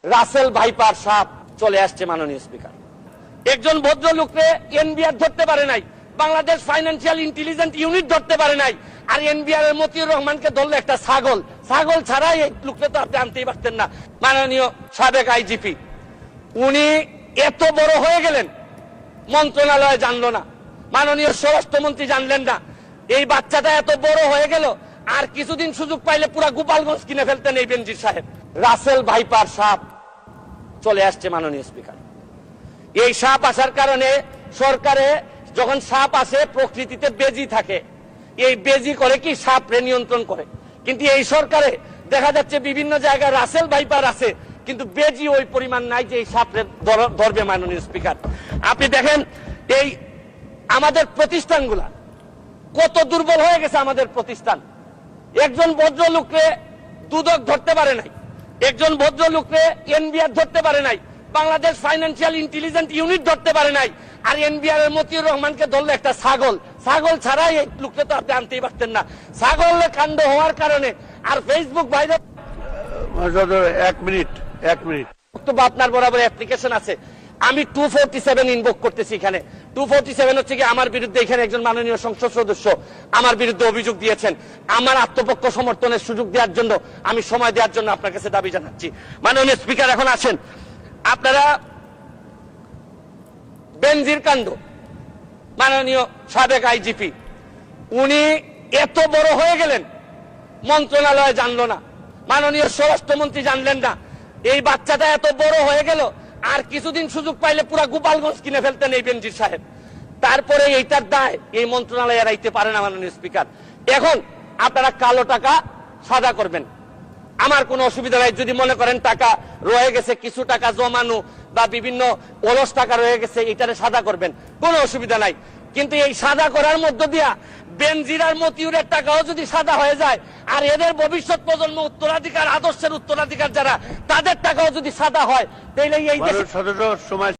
Russell viper সাপ চলে আসছে মাননীয় স্পিকার। একজন ভদ্রলোককে এনবিআর ধরতে পারে নাই, বাংলাদেশ ফাইন্যান্সিয়াল ইন্টেলিজেন্স ইউনিট ধরতে পারে নাই, আর এনবিআর এর মতিউর রহমানকে ধরলো একটা ছাগল। ছাগল ছাড়া এই লোককে তো আপনি আনতেই পারতেন না। মাননীয় সাবেক আইজিপি উনি এত বড় হয়ে গেলেন, মন্ত্রণালয় জানলো না, মাননীয় স্বরাষ্ট্রমন্ত্রী জানলেন না। এই বাচ্চাটা এত বড় হয়ে গেল, আর কিছুদিন সুযোগ পাইলে পুরা গোপালগঞ্জ কিনে ফেলতেন এই বেনজির সাহেব। রাসেল ভাইপার সাপ চলে আসছে মাননীয় স্পিকার। এই সাপ আসার কারণে সরকারে যখন সাপ আসে প্রকৃতিতে বেজি থাকে, এই বেজি করে কি সাপরে নিয়ন্ত্রণ করে। কিন্তু এই সরকারে দেখা যাচ্ছে বিভিন্ন জায়গায় রাসেল ভাইপার আছে, কিন্তু বেজি ওই পরিমাণ নাই যে এই সাপরে ধরবে। মাননীয় স্পিকার আপনি দেখেন এই আমাদের প্রতিষ্ঠানগুলা কত দুর্বল হয়ে গেছে। আমাদের প্রতিষ্ঠান একজন ভদ্রলোককে দুদক ধরতে পারে নাই, একজন ভদ্রলোককে এনবিআর ধরতে পারে নাই, বাংলাদেশ ফাইন্যান্সিয়াল ইন্টেলিজেন্স ইউনিট ধরতে পারে নাই, আর এনবিআর এর মতিউর রহমানকে ধরলো একটা ছাগল। ছাগল ছাড়া এই লোককে তো আপনি আনতেই পারতেন না। ছাগল কাণ্ড হওয়ার কারণে আর ফেসবুক বাইরে 1 মিনিট বক্তব্য আপনার বরাবর অ্যাপ্লিকেশন আছে। আমি 247 ইনভোক করতেছি। এখানে 247 হচ্ছে কি আমার বিরুদ্ধে এখানে একজন মাননীয় সংসদ সদস্য আমার বিরুদ্ধে অভিযোগ দিয়েছেন। আমার আত্মপক্ষ সমর্থনের সুযোগ দেওয়ার জন্য, আমি সময় দেওয়ার জন্য আপনার কাছে দাবি জানাচ্ছি। মাননীয় স্পিকার এখন আসেন, আপনারা বেনজির কাণ্ড, মাননীয় সাবেক আইজিপি উনি এত বড় হয়ে গেলেন, মন্ত্রণালয় জানলো না, মাননীয় স্বরাষ্ট্রমন্ত্রী জানলেন না। এই বাচ্চাটা এত বড় হয়ে গেল, আর কিছুদিন সুযোগ পাইলে পুরা গোপালগঞ্জ কিনে ফেলতেন এই বেনজির সাহেব। তারপরে এইটার দায় এই মন্ত্রণালয় এড়াইতে পারে না। মাননীয় স্পিকার এখন আপনারা কালো টাকা সাদা করবেন, আমার কোনো অসুবিধা নাই। যদি মনে করেন টাকা রয়ে গেছে, কিছু টাকা জমানো বা বিভিন্ন অলস টাকা রয়ে গেছে, এটারে সাদা করবেন, কোনো অসুবিধা নাই। কিন্তু এই সাদা করার মধ্য দিয়া বেনজির আর মতিউরের টাকাও যদি সাদা হয়ে যায়, আর এদের ভবিষ্যৎ প্রজন্ম উত্তরাধিকার, আদর্শের উত্তরাধিকার যারা, তাদের টাকাও যদি সাদা হয়, তাহলে এই দেশে সময়